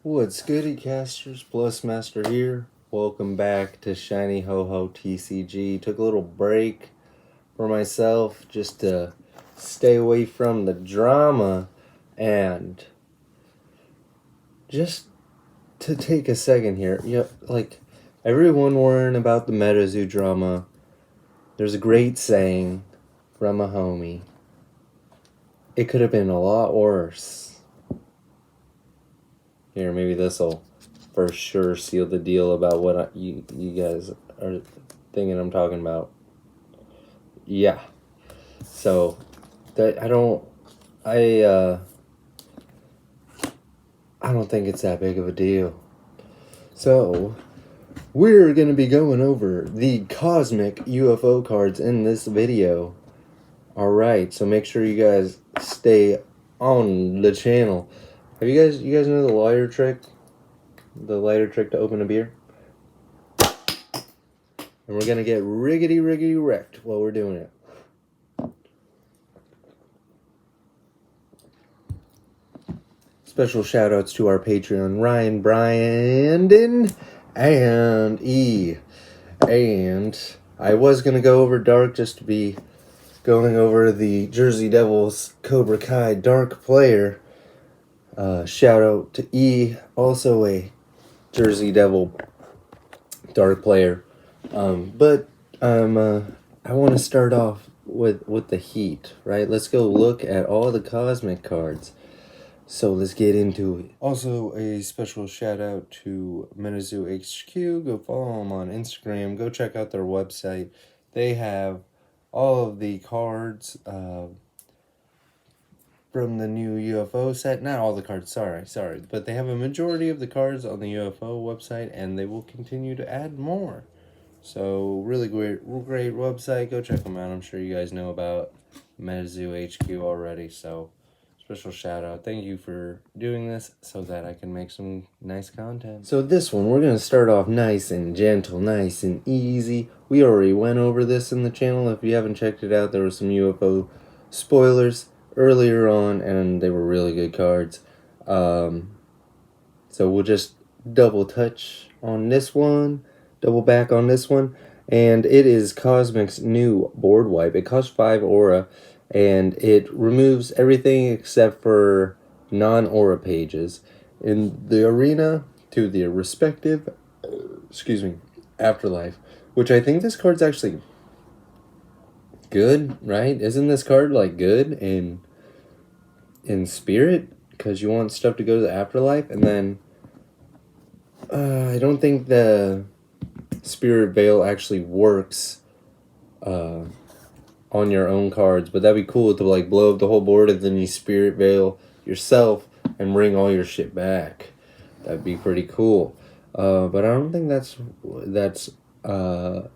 What's goody casters, Plus Master here. Welcome back to Shiny Ho Ho TCG. Took a little break for myself just to stay away from the drama and just to take a second here. Like everyone worrying about the Metazoo drama. There's a great saying from a homie. It could have been a lot worse. Here, maybe this'll for sure seal the deal about what you guys are thinking I'm talking about. Yeah. So that I don't think it's that big of a deal. So we're gonna be going over the cosmic UFO cards in this video. Alright, so make sure you guys stay on the channel. Have you guys know the lighter trick? The lighter trick to open a beer? And we're gonna get riggedy wrecked while we're doing it. Special shout outs to our Patreon, Ryan, Brandon, and E. And I was gonna go over Dark just to be going over the Jersey Devils Cobra Kai Dark player. Shout out to E, also a Jersey Devil Dark player. But I want to start off with the heat, right? Let's go look at all the cosmic cards. So let's get into it. Also, a special shout out to Metazoo HQ. Go follow them on Instagram. Go check out their website. They have all of the cards from the new UFO set. Not all the cards, sorry. But they have a majority of the cards on the UFO website, and they will continue to add more. So, really great website. Go check them out. I'm sure you guys know about Metazoo HQ already. So, special shout out. Thank you for doing this so that I can make some nice content. So this one, we're going to start off nice and gentle, nice and easy. We already went over this in the channel. If you haven't checked it out, there were some UFO spoilers earlier on, and they were really good cards. So we'll just double touch on this one, double back on this one, and it is Cosmic's new board wipe. It costs 5 aura, and it removes everything except for non-aura pages in the arena to the respective, afterlife, which I think this card's actually good, right? Isn't this card like good in spirit, because you want stuff to go to the afterlife? And then I don't think the Spirit Veil actually works on your own cards, but that'd be cool to like blow up the whole board and then you Spirit Veil yourself and bring all your shit back. That'd be pretty cool. But I don't think that's a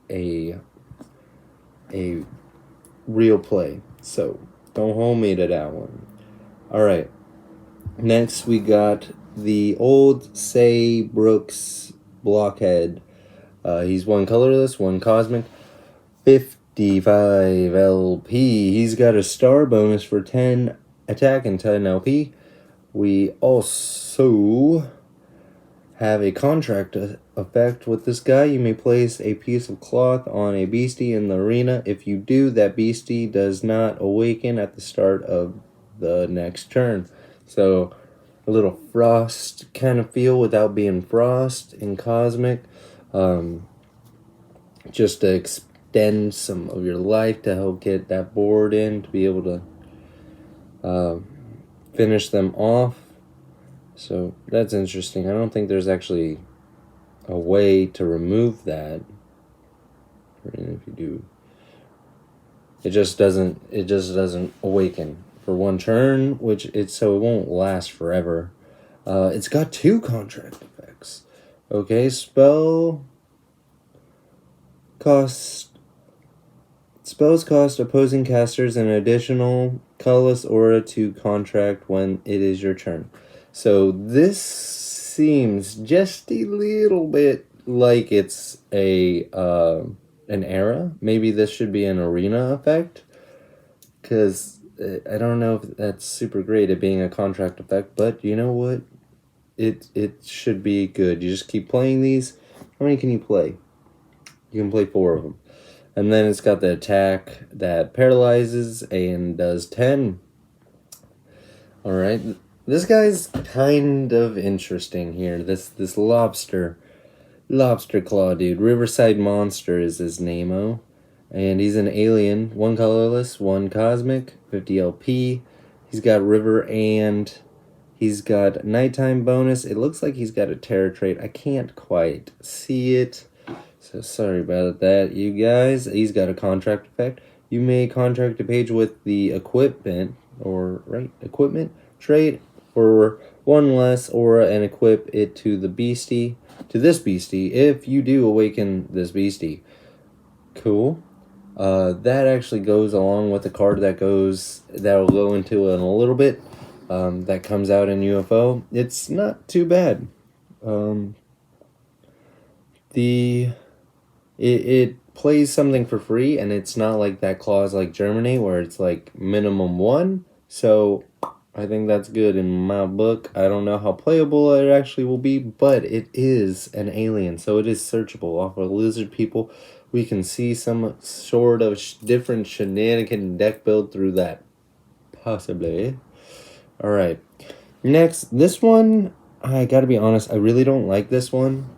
real play, so don't hold me to that one. Alright, next we got the old Say Brooks Blockhead. He's one colorless, one cosmic, 55 LP. He's got a star bonus for 10 attack and 10 LP. We also have a contract effect with this guy. You may place a piece of cloth on a beastie in the arena. If you do, that beastie does not awaken at the start of the next turn. So a little frost kind of feel without being frost in cosmic. Just to extend some of your life to help get that board in, to be able to finish them off. So that's interesting. I don't think there's actually a way to remove that. And if you do, it just doesn't awaken for one turn, so it won't last forever. It's got 2 contract effects. Okay, spells cost opposing casters an additional colorless aura to contract when it is your turn. So this seems just a little bit like it's an era. Maybe this should be an arena effect, because I don't know if that's super great at being a contract effect, but you know what? it should be good. You just keep playing these. How many can you play? You can play 4 of them. And then it's got the attack that paralyzes and does 10. Alright. This guy's kind of interesting here. This lobster claw dude. Riverside Monster is his name-o. And he's an alien. 1 colorless, 1 cosmic, 50 LP. He's got river and he's got nighttime bonus. It looks like he's got a terror trait. I can't quite see it. So sorry about that, you guys. He's got a contract effect. You may contract a page with the equipment trait for 1 less aura and equip it to this beastie if you do awaken this beastie. Cool. That actually goes along with the card that'll go into in a little bit. That comes out in UFO. It's not too bad. It plays something for free, and it's not like that clause like Germany where it's like minimum 1. So I think that's good in my book. I don't know how playable it actually will be, but it is an alien, so it is searchable. Off of lizard people, we can see some sort of different shenanigan deck build through that. Possibly. Alright. Next, this one, I gotta be honest, I really don't like this one.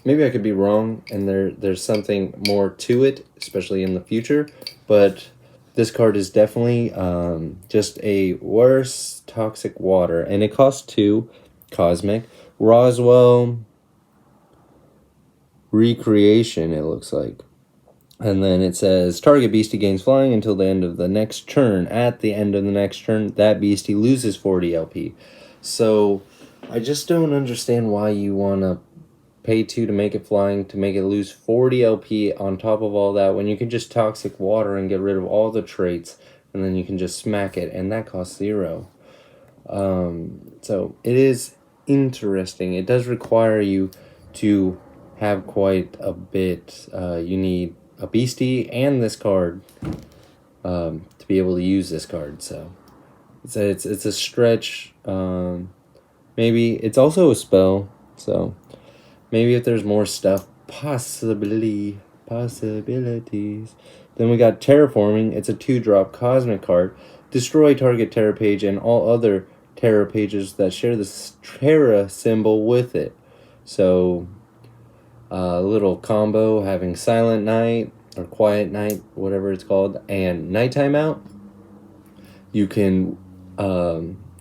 Maybe I could be wrong, and there's something more to it, especially in the future, but this card is definitely just a worse toxic water, and it costs 2 cosmic. Roswell Recreation, it looks like. And then it says, target beastie gains flying until the end of the next turn. At the end of the next turn, that beastie loses 40 LP. So, I just don't understand why you want to pay 2 to make it flying, to make it lose 40 LP on top of all that, when you can just toxic water and get rid of all the traits, and then you can just smack it, and that costs 0. So, it is interesting. It does require you to have quite a bit. You need a beastie and this card to be able to use this card. So it's a stretch. Maybe it's also a spell. So maybe if there's more stuff, possibilities. Then we got Terraforming. It's a 2-drop cosmic card. Destroy target Terra page and all other Terra pages that share this Terra symbol with it. So a little combo having Silent Night or Quiet Night, whatever it's called, and Nighttime Out. You can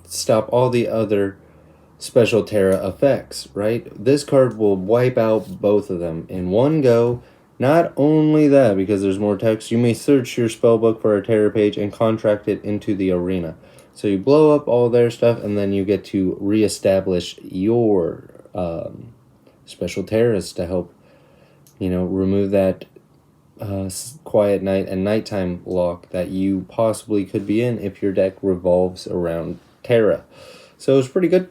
stop all the other special Terra effects, right? This card will wipe out both of them in one go. Not only that, because there's more text, you may search your spellbook for a Terra page and contract it into the arena. So you blow up all their stuff, and then you get to reestablish your special Terras to help, remove that Quiet Night and Nighttime lock that you possibly could be in if your deck revolves around Terra. So it's pretty good.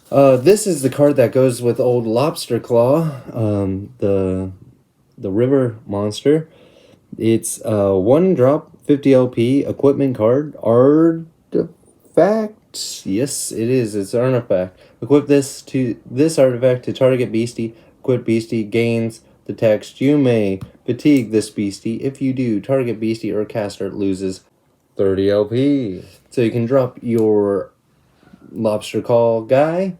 This is the card that goes with old Lobster Claw, the River Monster. It's 1-drop, 50 LP, equipment card, artifact. Yes, it is. It's an artifact. Equip this artifact to target beastie. Equip beastie gains the text. You may fatigue this beastie. If you do, target beastie or caster loses 30 LP. So you can drop your Lobster Claw dude,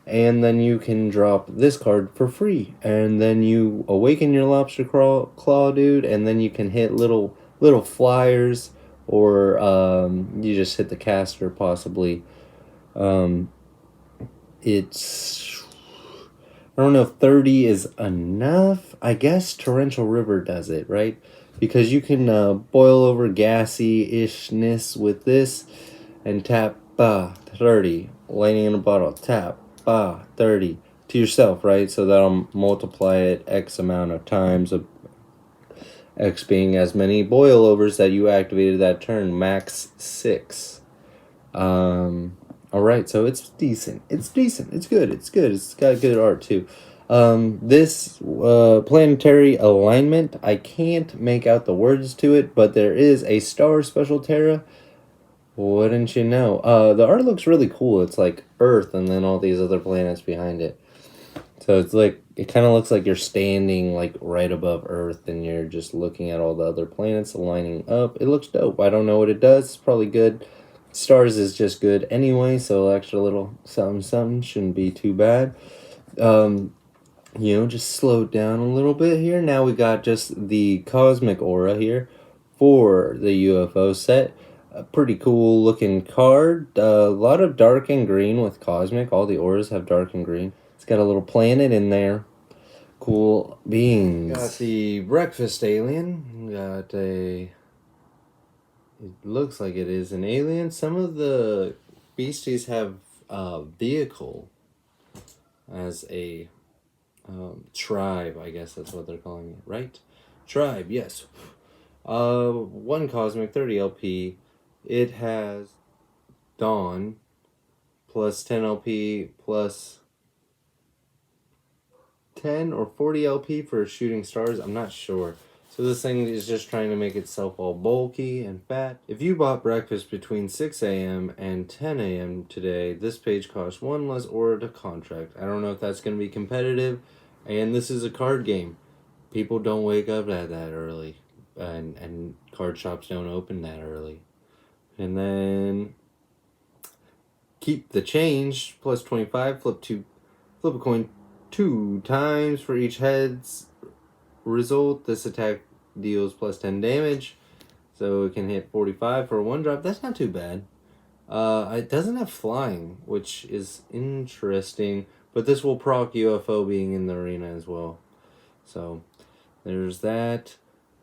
and then you can drop this card for free. And then you awaken your Lobster Claw dude, and then you can hit little flyers, or you just hit the caster possibly. It's, I don't know if 30 is enough. I guess Torrential River does it, right? Because you can boil over gassy-ishness with this and tap 30. Lightning in a bottle. Tap 30 to yourself, right? So that'll multiply it X amount of times, of X being as many boilovers that you activated that turn, max 6. Alright, so it's decent. It's good. It's got good art too. This planetary alignment, I can't make out the words to it, but there is a star special Terra Wouldn't you know? The art looks really cool. It's like Earth and then all these other planets behind it. So it's like, it kind of looks like you're standing like right above Earth and you're just looking at all the other planets lining up. It looks dope. I don't know what it does. It's probably good. Stars is just good anyway, so extra little something something shouldn't be too bad. Just slow it down a little bit here. Now we got just the Cosmic Aura here for the UFO set. A pretty cool looking card. A lot of dark and green with Cosmic. All the auras have dark and green. It's got a little planet in there. Cool beans. Got the breakfast alien. Got a... It looks like it is an alien. Some of the beasties have a vehicle as a tribe, I guess that's what they're calling it, right? Tribe, yes. One Cosmic, 30 LP. It has Dawn plus 10 LP plus 10 or 40 LP for shooting stars. I'm not sure. So this thing is just trying to make itself all bulky and fat. If you bought breakfast between 6 a.m. and 10 a.m. today, this page costs 1 less aura to contract. I don't know if that's going to be competitive. And this is a card game. People don't wake up that early. And card shops don't open that early. And then keep the change, plus 25, flip a coin 2 times for each head's result. This attack deals plus 10 damage, so it can hit 45 for a 1-drop. That's not too bad. It doesn't have flying, which is interesting, but this will proc UFO being in the arena as well. So there's that.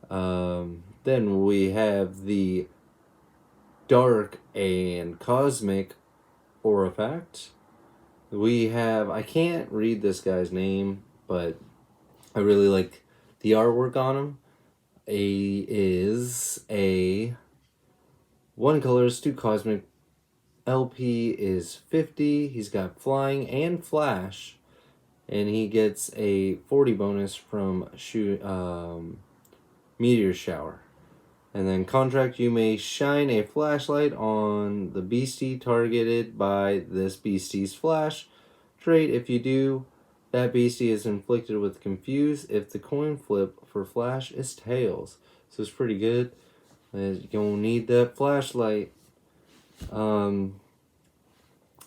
Then we have the dark and cosmic Aurafact. We have, I can't read this guy's name, but I really like the artwork on him. Is a 1 color is 2 cosmic. LP is 50. He's got flying and flash, and he gets a 40 bonus from meteor shower. And then contract, you may shine a flashlight on the beastie targeted by this beastie's flash trait. If you do, that beastie is inflicted with confuse if the coin flip for flash is tails. So it's pretty good. You're gonna need that flashlight.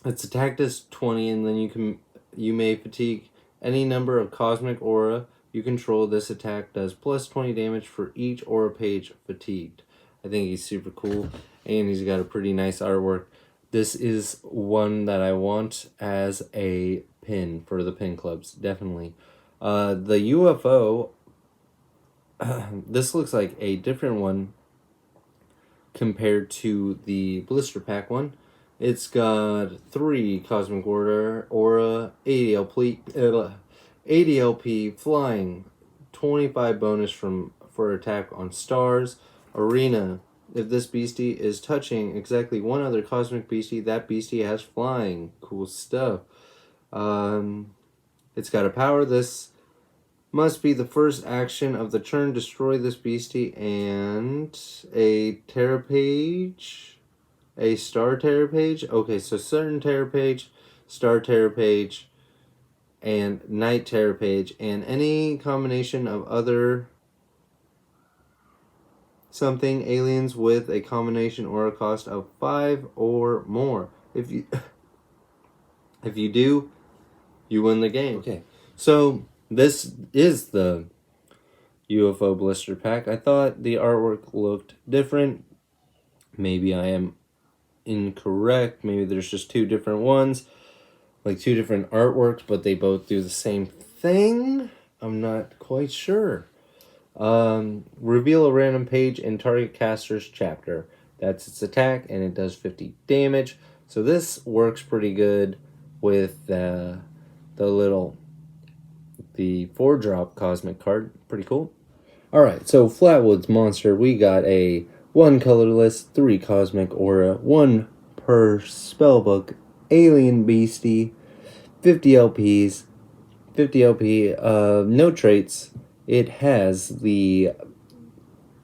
Its attack does 20, and then you may fatigue any number of cosmic aura you control. This attack does plus 20 damage for each aura page fatigued. I think he's super cool, and he's got a pretty nice artwork. This is one that I want as a pin for the pin clubs, definitely. The UFO, this looks like a different one compared to the blister pack one. It's got 3 cosmic aura, 80 LP flying, 25 bonus for attack on stars. Arena, if this beastie is touching exactly one other cosmic beastie, that beastie has flying. Cool stuff. It's got a power. This must be the first action of the turn. Destroy this beastie and a terror page. A star terror page. Okay, so certain terror page, star terror page, and night terror page, and any combination of other something aliens with a combination or a cost of 5 or more. If you do, you win the game. Okay, so this is the UFO Blister Pack. I thought the artwork looked different. Maybe I am incorrect. Maybe there's just 2 different ones, like 2 different artworks, but they both do the same thing. I'm not quite sure. Reveal a random page in target caster's chapter. That's its attack, and it does 50 damage. So this works pretty good with the 4-drop cosmic card. Pretty cool. Alright, so Flatwoods Monster, we got a 1 colorless, 3 cosmic aura, 1 per spellbook, alien beastie, 50 LPs, 50 LP, no traits. It has the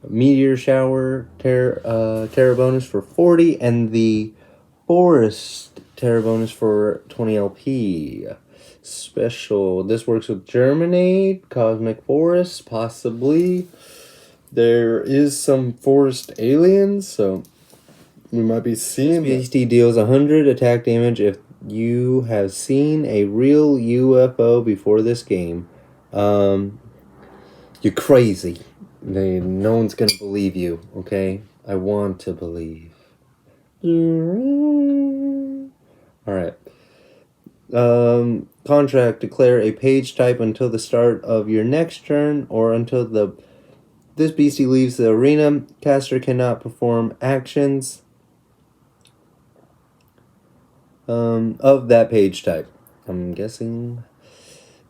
Meteor Shower Terra bonus for 40, and the Forest Terra bonus for 20 LP. Special. This works with Germinate, Cosmic Forest, possibly. There is some Forest Aliens, so we might be seeing. Beastie deals 100 attack damage if you have seen a real UFO before this game. You're crazy. No one's gonna believe you, okay? I want to believe. Alright. Contract. Declare a page type until the start of your next turn or until this beastie leaves the arena. Caster cannot perform actions of that page type. I'm guessing.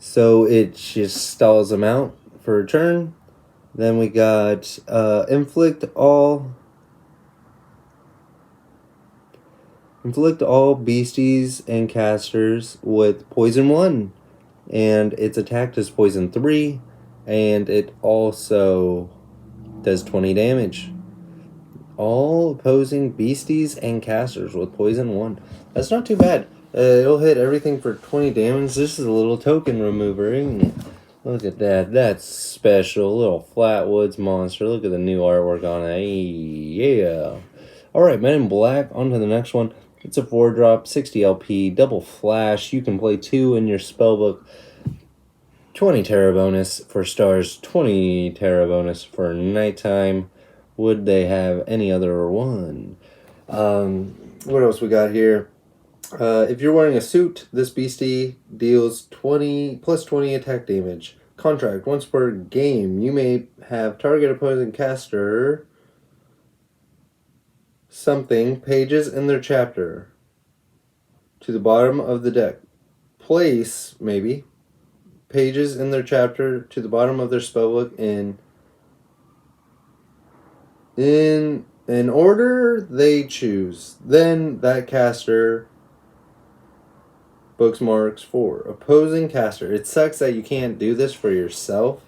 So it just stalls them out for a turn. Then we got inflict all beasties and casters with poison 1, and its attack does poison 3, and it also does 20 damage. All opposing beasties and casters with poison 1. That's not too bad. It'll hit everything for 20 damage. This is a little token remover, isn't it? Look at that. That's special. Little Flatwoods Monster. Look at the new artwork on it. Hey, yeah. Alright, Men in Black. On to the next one. It's a 4-drop, 60 LP, double flash. You can play 2 in your spellbook. 20 Terra bonus for stars. 20 Terra bonus for nighttime. Would they have any other one? What else we got here? If you're wearing a suit, this beastie deals 20 plus 20 attack damage. Contract. Once per game, you may have target opposing caster something pages in their chapter to the bottom of the deck. Place, maybe, pages in their chapter to the bottom of their spellbook in order they choose. Then that caster bookmarks for opposing caster. It sucks that you can't do this for yourself.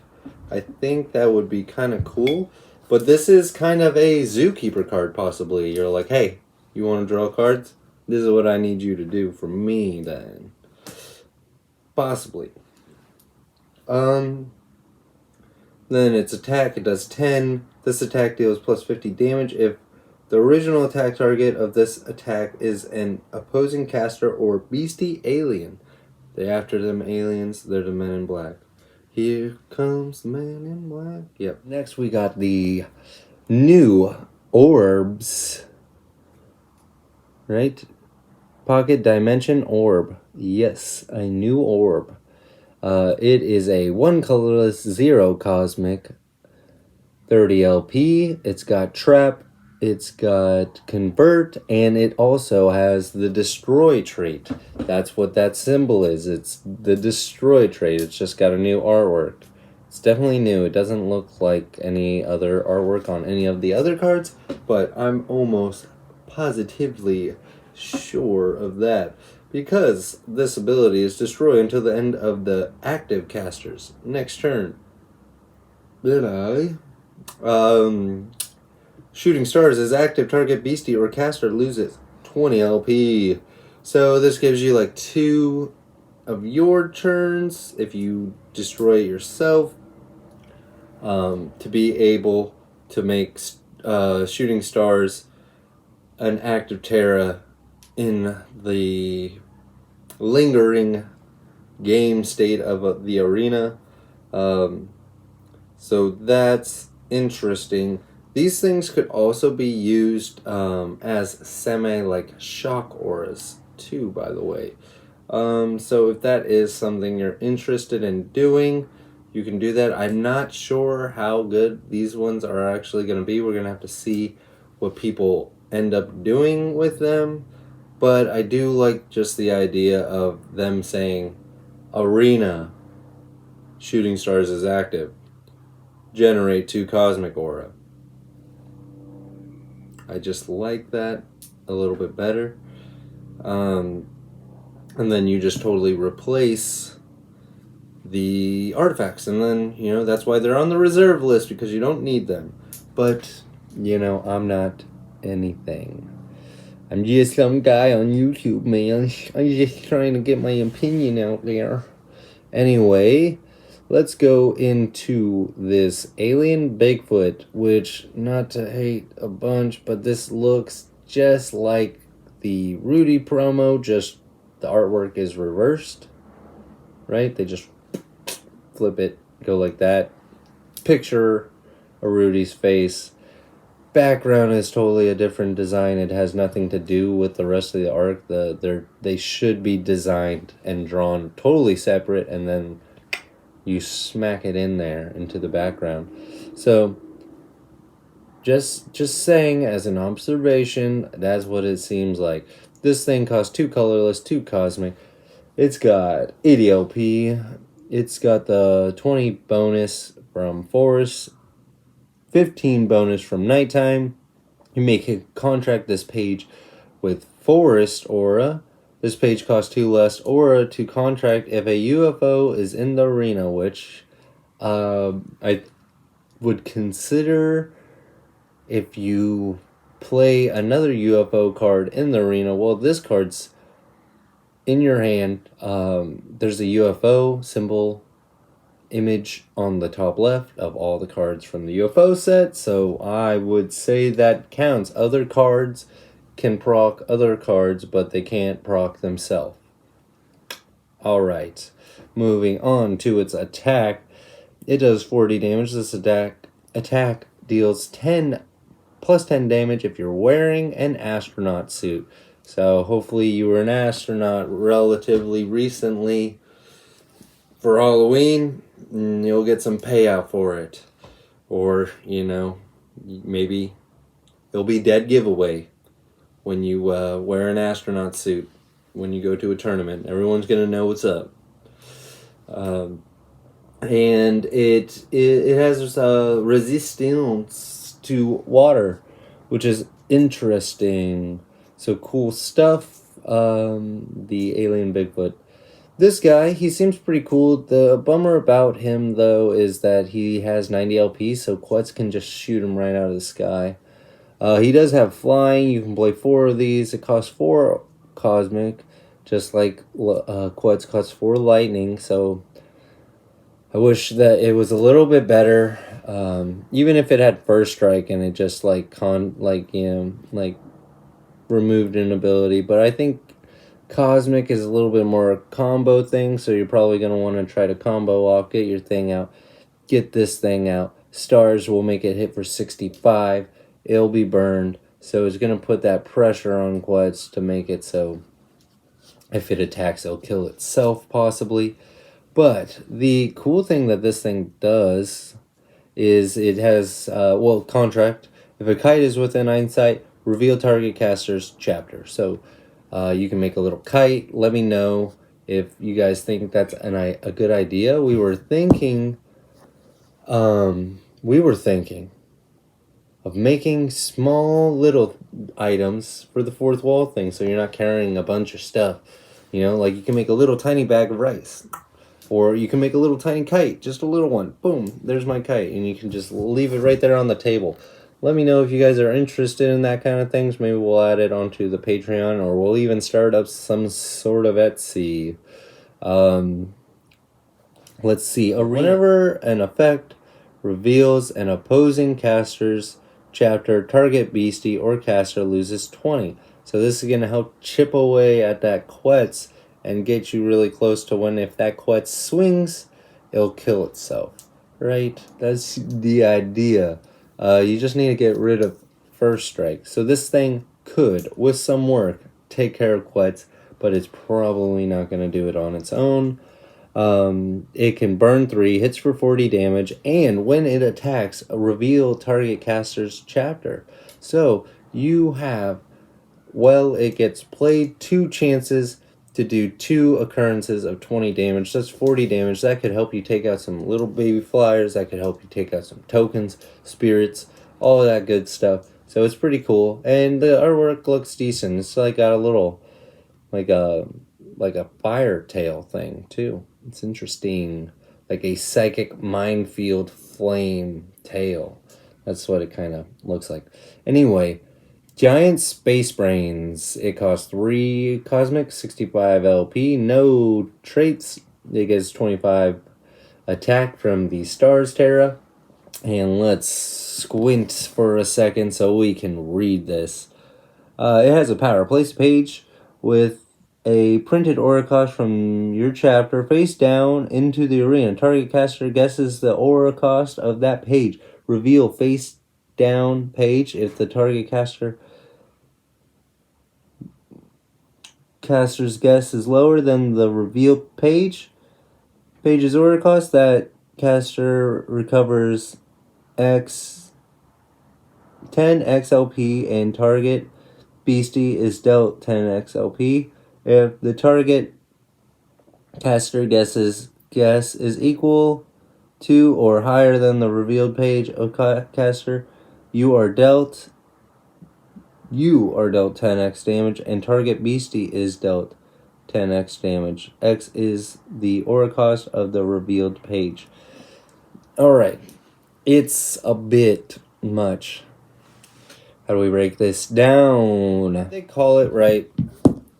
I think that would be kind of cool. But this is kind of a Zookeeper card, possibly. You're like, hey, you want to draw cards? This is what I need you to do for me, then. Possibly. Then its attack, it does 10. This attack deals plus 50 damage if the original attack target of this attack is an opposing caster or beastie alien. They're after them aliens, they're the Men in Black. Here comes the Man in Black. Yep. Next we got the new orbs. Right? Pocket Dimension Orb. Yes, a new orb. It is a 1 colorless 0 cosmic 30 LP. It's got Trap. It's got Convert, and it also has the Destroy trait. That's what that symbol is. It's the Destroy trait. It's just got a new artwork. It's definitely new. It doesn't look like any other artwork on any of the other cards, but I'm almost positively sure of that, because this ability is Destroy until the end of the active caster's next turn. Then Shooting Stars is active target beastie or caster loses 20 LP. So this gives you like 2 of your turns if you destroy it yourself, to be able to make Shooting Stars an active Terra in the lingering game state of the arena. So that's interesting. These things could also be used as like shock auras too, by the way. So if that is something you're interested in doing, you can do that. I'm not sure how good these ones are actually going to be. We're going to have to see what people end up doing with them. But I do like just the idea of them saying, Arena, Shooting Stars is active. Generate 2 Cosmic Aura. I just like that a little bit better. And then you just totally replace the artifacts. And then, that's why they're on the reserve list, because you don't need them. But, you know, I'm not anything. I'm just some guy on YouTube, man. I'm just trying to get my opinion out there. Anyway, let's go into this Alien Bigfoot, which, not to hate a bunch, but this looks just like the Rudy promo, just the artwork is reversed, right? They just flip it, go like that. Picture a Rudy's face. Background is totally a different design. It has nothing to do with the rest of the art. They should be designed and drawn totally separate, and then you smack it in there into the background. So just saying, as an observation, that's what it seems like. This thing costs 2 colorless, 2 cosmic. It's got 80 LP. It's got the 20 bonus from Forest, 15 bonus from Nighttime. You may contract this page with Forest Aura. This page costs 2 less Aura to contract if a UFO is in the arena, which I would consider if you play another UFO card in the arena. Well, this card's in your hand. There's a UFO symbol image on the top left of all the cards from the UFO set, so I would say that counts. Other cards can proc other cards, but they can't proc themselves. Alright, moving on to its attack. It does 40 damage. This attack deals 10 plus 10 damage if you're wearing an astronaut suit. So hopefully you were an astronaut relatively recently for Halloween, and you'll get some payout for it. Or, you know, maybe it'll be dead giveaway when you wear an astronaut suit when you go to a tournament. Everyone's going to know what's up. And it has resistance to water, which is interesting. So cool stuff. The Alien Bigfoot. This guy, he seems pretty cool. The bummer about him, though, is that he has 90 LP, so Quetz can just shoot him right out of the sky. He does have flying. You can play 4 of these. It costs 4 cosmic, just like Quetz costs 4 lightning, so I wish that it was a little bit better. Even if it had first strike and it just removed an ability, but I think Cosmic is a little bit more a combo thing, so you're probably going to want to try to combo off, get your thing out, get this thing out. Stars will make it hit for 65. It'll be burned, so it's going to put that pressure on Quetz to make it so if it attacks, it'll kill itself, possibly. But the cool thing that this thing does is it has, contract. If a kite is within eyesight, reveal target caster's chapter. So you can make a little kite. Let me know if you guys think that's a good idea. We were thinking of making small little items for the fourth wall thing, so you're not carrying a bunch of stuff. You know, like you can make a little tiny bag of rice. Or you can make a little tiny kite, just a little one. Boom, there's my kite. And you can just leave it right there on the table. Let me know if you guys are interested in that kind of things. Maybe we'll add it onto the Patreon, or we'll even start up some sort of Etsy. Let's see. Whenever an effect reveals an opposing caster's chapter, target beastie or caster loses 20. So this is going to help chip away at that Quetz and get you really close to when, if that Quetz swings, it'll kill itself. Right? That's the idea. You just need to get rid of first strike. So this thing could, with some work, take care of Quetz, but it's probably not going to do it on its own. It can burn 3, hits for 40 damage, and when it attacks, reveal target caster's chapter. So you have, it gets played 2 chances to do 2 occurrences of 20 damage. That's 40 damage. That could help you take out some little baby flyers. That could help you take out some tokens, spirits, all of that good stuff. So it's pretty cool. And the artwork looks decent. It's like got a little, like a fire tail thing too. It's interesting. Like a psychic minefield flame tail. That's what it kind of looks like. Anyway, Giant Space Brains. It costs 3 Cosmic, 65 LP. No traits. It gets 25 attack from the Stars Terra. And let's squint for a second so we can read this. It has a power. Place a page with a printed aura cost from your chapter face down into the arena. Target caster guesses the aura cost of that page. Reveal face down page if the target caster's guess is lower than the reveal page's aura cost. That caster recovers X 10 XLP and target beastie is dealt 10 XLP. If the target caster guess is equal to or higher than the revealed page of caster, you are dealt 10x damage, and target beastie is dealt 10x damage. X is the aura cost of the revealed page. Alright, it's a bit much. How do we break this down? They call it, right,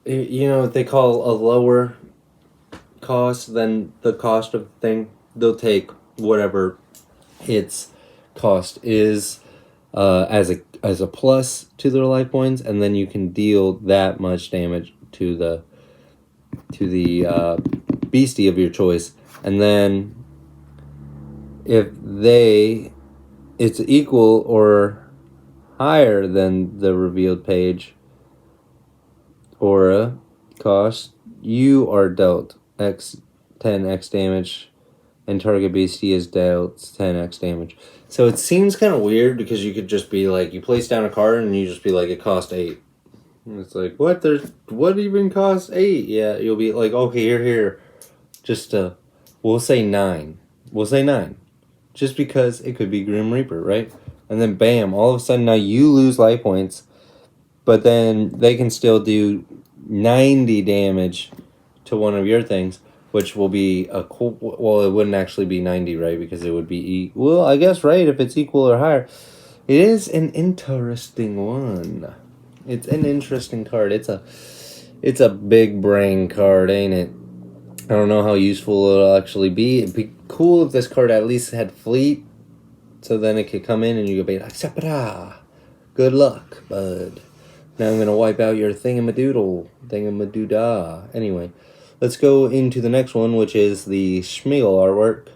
you know what they call a lower cost than the cost of the thing? They'll take whatever its cost is as a plus to their life points, and then you can deal that much damage to the beastie of your choice, and then if it's equal or higher than the revealed page aura cost, you are dealt 10x damage, and target beastie is dealt 10x damage. So it seems kind of weird because you could just be like, you place down a card and you just be like, it cost 8. And it's like, what even costs 8? Yeah, you'll be like, okay, here. Just we'll say 9. Just because it could be Grim Reaper, right? And then bam, all of a sudden now you lose life points, but then they can still do 90 damage to one of your things, which will be a cool. Well, it wouldn't actually be 90, right? Because it would be well, I guess, right, if it's equal or higher. It is an interesting one. It's an interesting card. It's a big brain card, ain't it? I don't know how useful it'll actually be. It'd be cool if this card at least had fleet, so then it could come in and you could be like, Sapara, good luck, bud. Now I'm gonna wipe out your thingamadoodah. Anyway, let's go into the next one, which is the Smeal Artwork.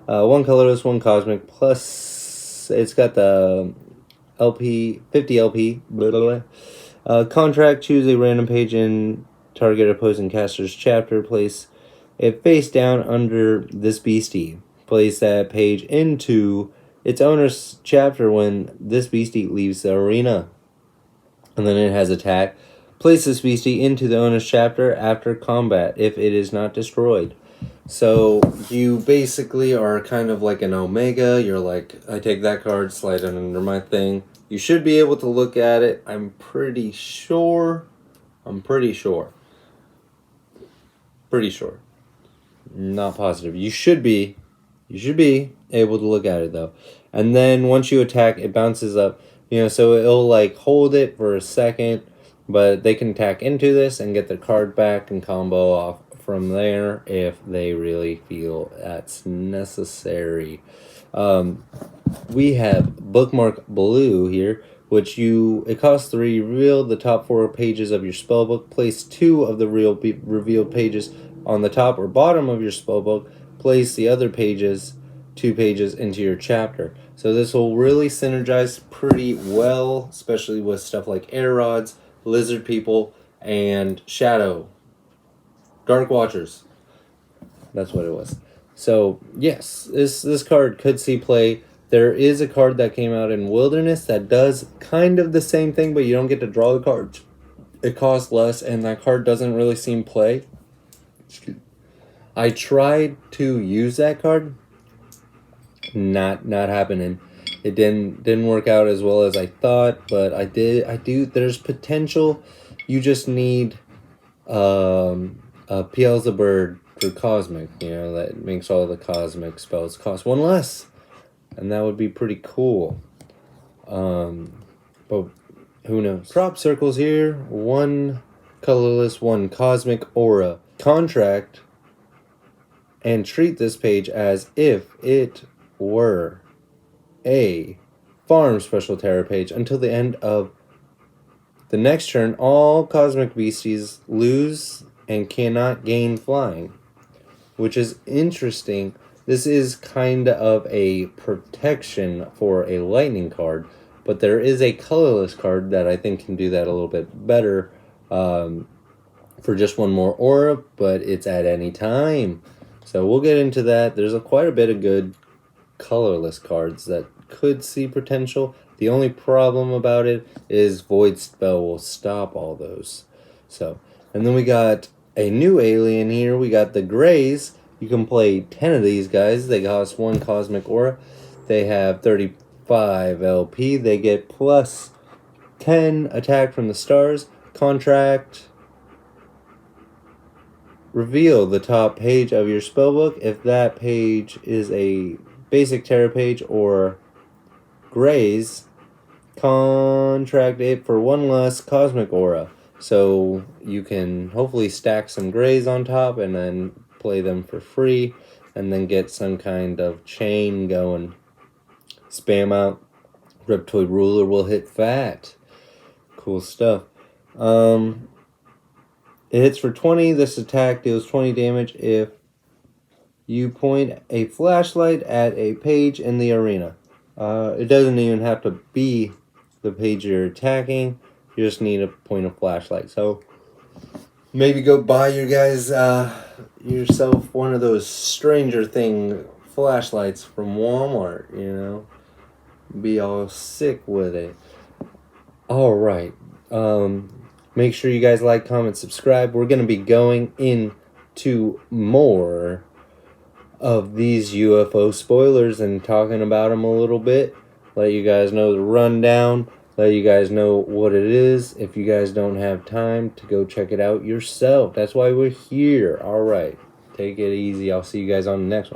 1 colorless, 1 cosmic, plus it's got the LP, 50 LP, blah, blah, blah. Contract, choose a random page in target opposing caster's chapter, place it face down under this beastie. Place that page into its owner's chapter when this beastie leaves the arena. And then it has attack. Place this beastie into the owner's chapter after combat if it is not destroyed. So you basically are kind of like an Omega. You're like, I take that card, slide it under my thing. You should be able to look at it. I'm pretty sure. Not positive. You should be able to look at it though. And then once you attack, it bounces up. You know, so it'll like hold it for a second, but they can attack into this and get their card back and combo off from there if they really feel that's necessary. We have Bookmark Blue here, which it costs 3. Reveal the top 4 pages of your spellbook. Place 2 of the revealed pages on the top or bottom of your spellbook. Place the other 2 pages into your chapter. So this will really synergize pretty well, especially with stuff like Air Rods, Lizard People, and Shadow. Dark Watchers. That's what it was. So, yes, this card could see play. There is a card that came out in Wilderness that does kind of the same thing, but you don't get to draw the cards. It costs less, and that card doesn't really seem play. I tried to use that card. Not happening. It didn't work out as well as I thought, but I do. There's potential. You just need Beelzebub for Cosmic. You know, that makes all the Cosmic spells cost 1 less, and that would be pretty cool. But who knows? Crop circles here. One colorless, one cosmic aura. Contract and treat this page as if it were a farm special terror page until the end of the next turn. All cosmic beasties lose and cannot gain flying, which is interesting. This is kind of a protection for a lightning card, but there is a colorless card that I think can do that a little bit better for just one more aura, but it's at any time. So we'll get into that. There's quite a bit of good colorless cards that could see potential. The only problem about it is Void Spell will stop all those. So, and then we got a new alien here. We got the Greys. You can play 10 of these guys. They cost 1 Cosmic Aura. They have 35 LP. They get plus 10 attack from the stars. Contract. Reveal the top page of your spellbook. If that page is a basic terror page or Greys, contract it for 1 less Cosmic Aura. So you can hopefully stack some Greys on top and then play them for free and then get some kind of chain going. Spam out. Reptoid Ruler will hit fat. Cool stuff. It hits for 20. This attack deals 20 damage if you point a flashlight at a page in the arena. It doesn't even have to be the page you're attacking. You just need to point a flashlight. So maybe go buy your guys yourself one of those Stranger Thing flashlights from Walmart, you know. Be all sick with it. Alright. Make sure you guys like, comment, subscribe. We're going to be going into more of these UFO spoilers and talking about them a little bit. Let you guys know the rundown. Let you guys know what it is. If you guys don't have time to go check it out yourself. That's why we're here. Alright. Take it easy. I'll see you guys on the next one.